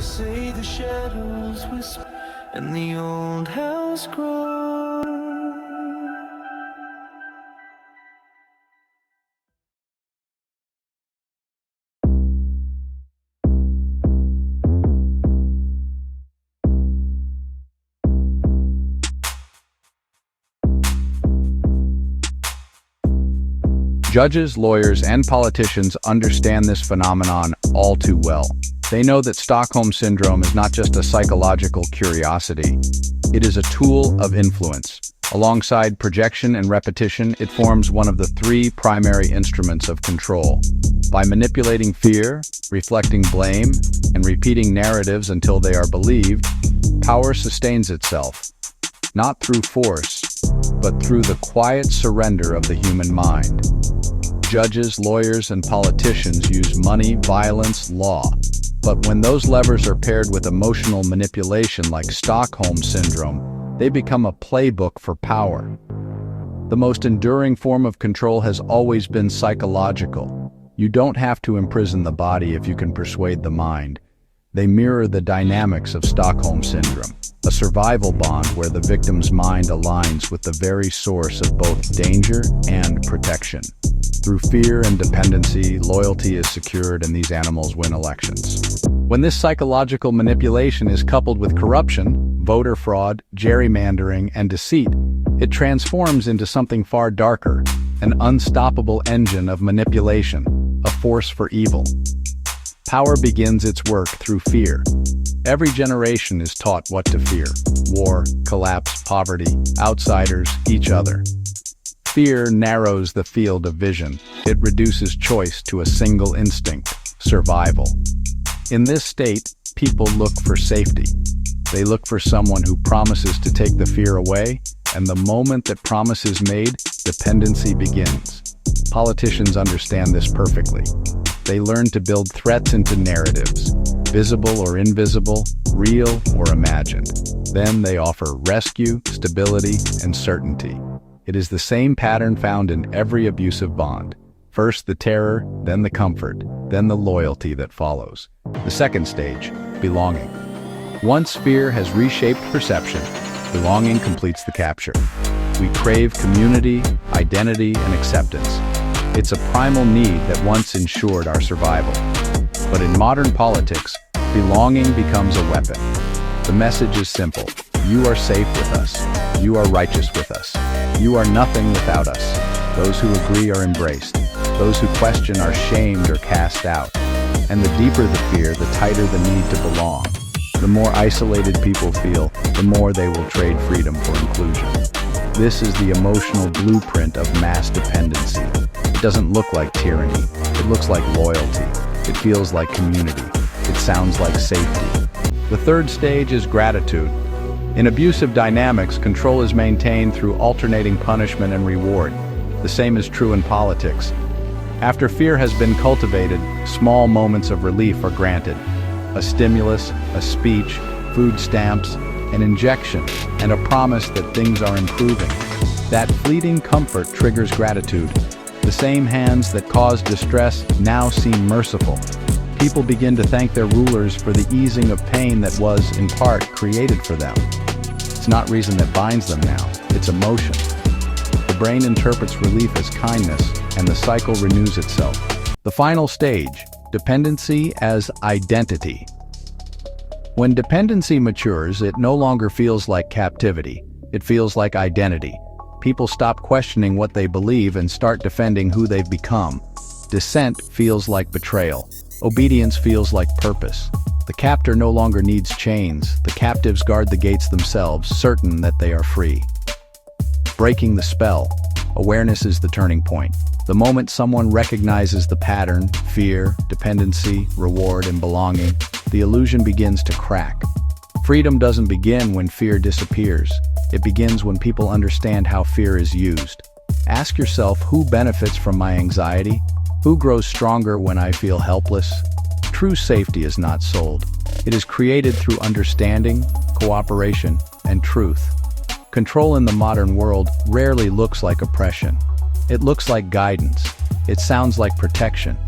Say the shadows whisper and the old house grows. Judges, lawyers, and politicians understand this phenomenon all too well. They know that Stockholm Syndrome is not just a psychological curiosity. It is a tool of influence. Alongside projection and repetition, it forms one of the three primary instruments of control. By manipulating fear, reflecting blame, and repeating narratives until they are believed, power sustains itself, not through force, but through the quiet surrender of the human mind. Judges, lawyers, and politicians use money, violence, law. But when those levers are paired with emotional manipulation like Stockholm Syndrome, they become a playbook for power. The most enduring form of control has always been psychological. You don't have to imprison the body if you can persuade the mind. They mirror the dynamics of Stockholm Syndrome, a survival bond where the victim's mind aligns with the very source of both danger and protection. Through fear and dependency, loyalty is secured and these animals win elections. When this psychological manipulation is coupled with corruption, voter fraud, gerrymandering, and deceit, it transforms into something far darker, an unstoppable engine of manipulation, a force for evil. Power begins its work through fear. Every generation is taught what to fear: war, collapse, poverty, outsiders, each other. Fear narrows the field of vision. It reduces choice to a single instinct: survival. In this state, people look for safety. They look for someone who promises to take the fear away, and the moment that promise is made, dependency begins. Politicians understand this perfectly. They learn to build threats into narratives, visible or invisible, real or imagined. Then they offer rescue, stability, and certainty. It is the same pattern found in every abusive bond. First the terror, then the comfort, then the loyalty that follows. The second stage, belonging. Once fear has reshaped perception, belonging completes the capture. We crave community, identity, and acceptance. It's a primal need that once ensured our survival. But in modern politics, belonging becomes a weapon. The message is simple: you are safe with us. You are righteous with us. You are nothing without us. Those who agree are embraced. Those who question are shamed or cast out. And the deeper the fear, the tighter the need to belong. The more isolated people feel, the more they will trade freedom for inclusion. This is the emotional blueprint of mass dependency. It doesn't look like tyranny. It looks like loyalty. It feels like community. It sounds like safety. The third stage is gratitude. In abusive dynamics, control is maintained through alternating punishment and reward. The same is true in politics. After fear has been cultivated, small moments of relief are granted. A stimulus, a speech, food stamps, an injection, and a promise that things are improving. That fleeting comfort triggers gratitude. The same hands that caused distress now seem merciful. People begin to thank their rulers for the easing of pain that was, in part, created for them. It's not reason that binds them now, it's emotion. The brain interprets relief as kindness, and the cycle renews itself. The final stage, dependency as identity. When dependency matures, it no longer feels like captivity. It feels like identity. People stop questioning what they believe and start defending who they've become. Dissent feels like betrayal. Obedience feels like purpose. The captor no longer needs chains. The captives guard the gates themselves, certain that they are free. Breaking the spell. Awareness is the turning point. The moment someone recognizes the pattern, fear, dependency, reward, and belonging, the illusion begins to crack. Freedom doesn't begin when fear disappears. It begins when people understand how fear is used. Ask yourself, who benefits from my anxiety? Who grows stronger when I feel helpless? True safety is not sold. It is created through understanding, cooperation, and truth. Control in the modern world rarely looks like oppression. It looks like guidance. It sounds like protection.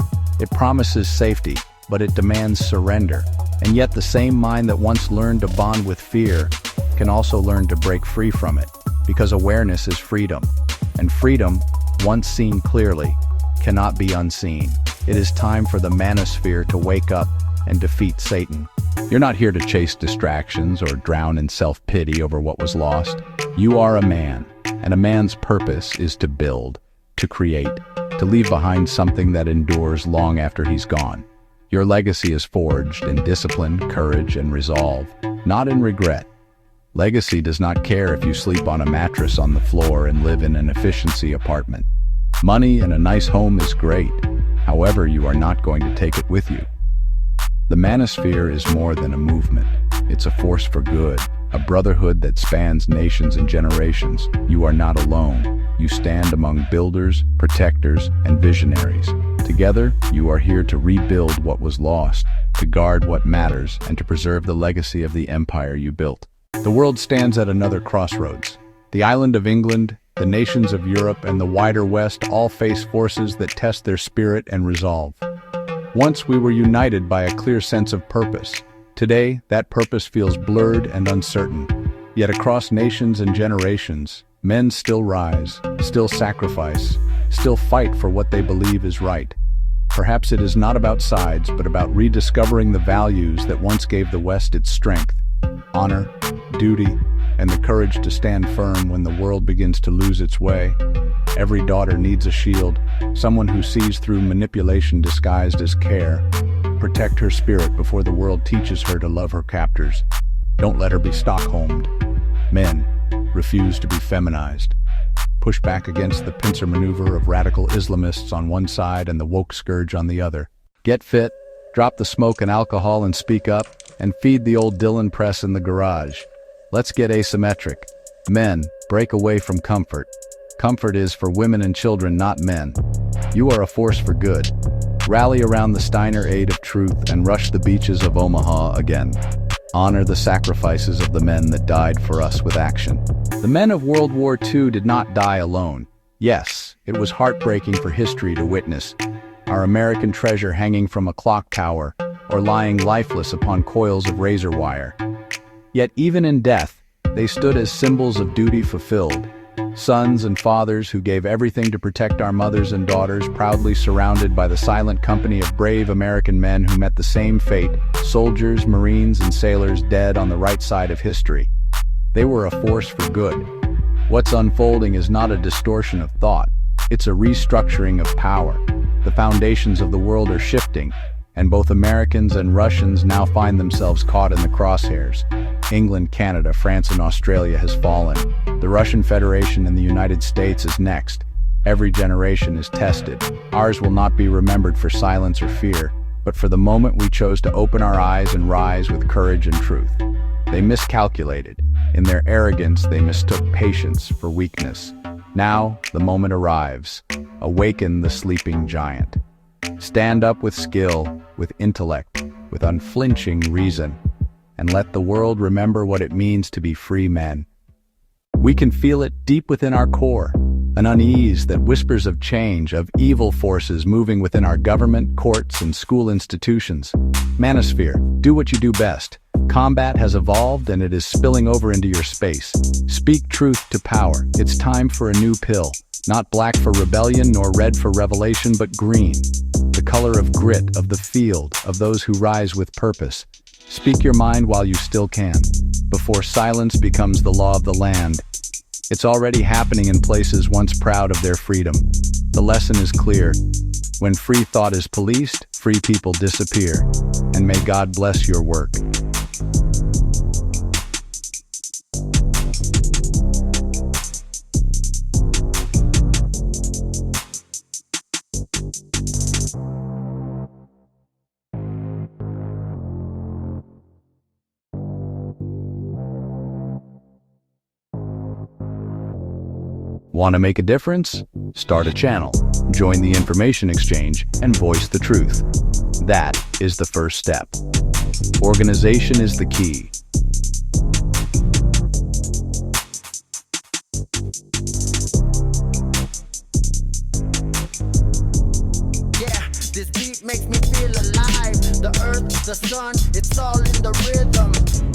It promises safety, but it demands surrender. And yet the same mind that once learned to bond with fear can also learn to break free from it, because awareness is freedom. And freedom, once seen clearly, cannot be unseen. It is time for the Manosphere to wake up and defeat Satan. You're not here to chase distractions or drown in self-pity over what was lost. You are a man, and a man's purpose is to build, to create, to leave behind something that endures long after he's gone. Your legacy is forged in discipline, courage, and resolve, not in regret. Legacy does not care if you sleep on a mattress on the floor and live in an efficiency apartment. Money and a nice home is great. However, you are not going to take it with you. The Manosphere is more than a movement. It's a force for good, a brotherhood that spans nations and generations. You are not alone. You stand among builders, protectors, and visionaries. Together, you are here to rebuild what was lost, to guard what matters, and to preserve the legacy of the empire you built. The world stands at another crossroads. The island of England, the nations of Europe, and the wider West all face forces that test their spirit and resolve. Once we were united by a clear sense of purpose. Today, that purpose feels blurred and uncertain. Yet across nations and generations, men still rise, still sacrifice, still fight for what they believe is right. Perhaps it is not about sides, but about rediscovering the values that once gave the West its strength: honor, duty, and the courage to stand firm when the world begins to lose its way. Every daughter needs a shield, someone who sees through manipulation disguised as care. Protect her spirit before the world teaches her to love her captors. Don't let her be Stockholmed. Men, refuse to be feminized. Push back against the pincer maneuver of radical Islamists on one side and the woke scourge on the other. Get fit, drop the smoke and alcohol and speak up, and feed the old Dylan press in the garage. Let's get asymmetric. Men, break away from comfort. Comfort is for women and children, not men. You are a force for good. Rally around the Steiner aid of truth and rush the beaches of Omaha again. Honor the sacrifices of the men that died for us with action. The men of World War II did not die alone. Yes, it was heartbreaking for history to witness. Our American treasure hanging from a clock tower or lying lifeless upon coils of razor wire. Yet even in death, they stood as symbols of duty fulfilled. Sons and fathers who gave everything to protect our mothers and daughters, proudly surrounded by the silent company of brave American men who met the same fate, soldiers, Marines, and sailors dead on the right side of history. They were a force for good. What's unfolding is not a distortion of thought. It's a restructuring of power. The foundations of the world are shifting, and both Americans and Russians now find themselves caught in the crosshairs. England, Canada, France, and Australia has fallen. The Russian Federation and the United States is next. Every generation is tested. Ours will not be remembered for silence or fear, but for the moment we chose to open our eyes and rise with courage and truth. They miscalculated. In their arrogance, they mistook patience for weakness. Now, the moment arrives. Awaken the sleeping giant. Stand up with skill, with intellect, with unflinching reason, and let the world remember what it means to be free men. We can feel it deep within our core, an unease that whispers of change, of evil forces moving within our government, courts, and school institutions. Manosphere, do what you do best. Combat has evolved and it is spilling over into your space. Speak truth to power. It's time for a new pill. Not black for rebellion nor red for revelation, but green. The color of grit, of the field, of those who rise with purpose. Speak your mind while you still can, before silence becomes the law of the land. It's already happening in places once proud of their freedom. The lesson is clear. When free thought is policed, free people disappear. And may God bless your work. Want to make a difference? Start a channel, join the information exchange, and voice the truth. That is the first step. Organization is the key. Yeah, this beat makes me feel alive. The earth, the the sun, it's all in the rhythm.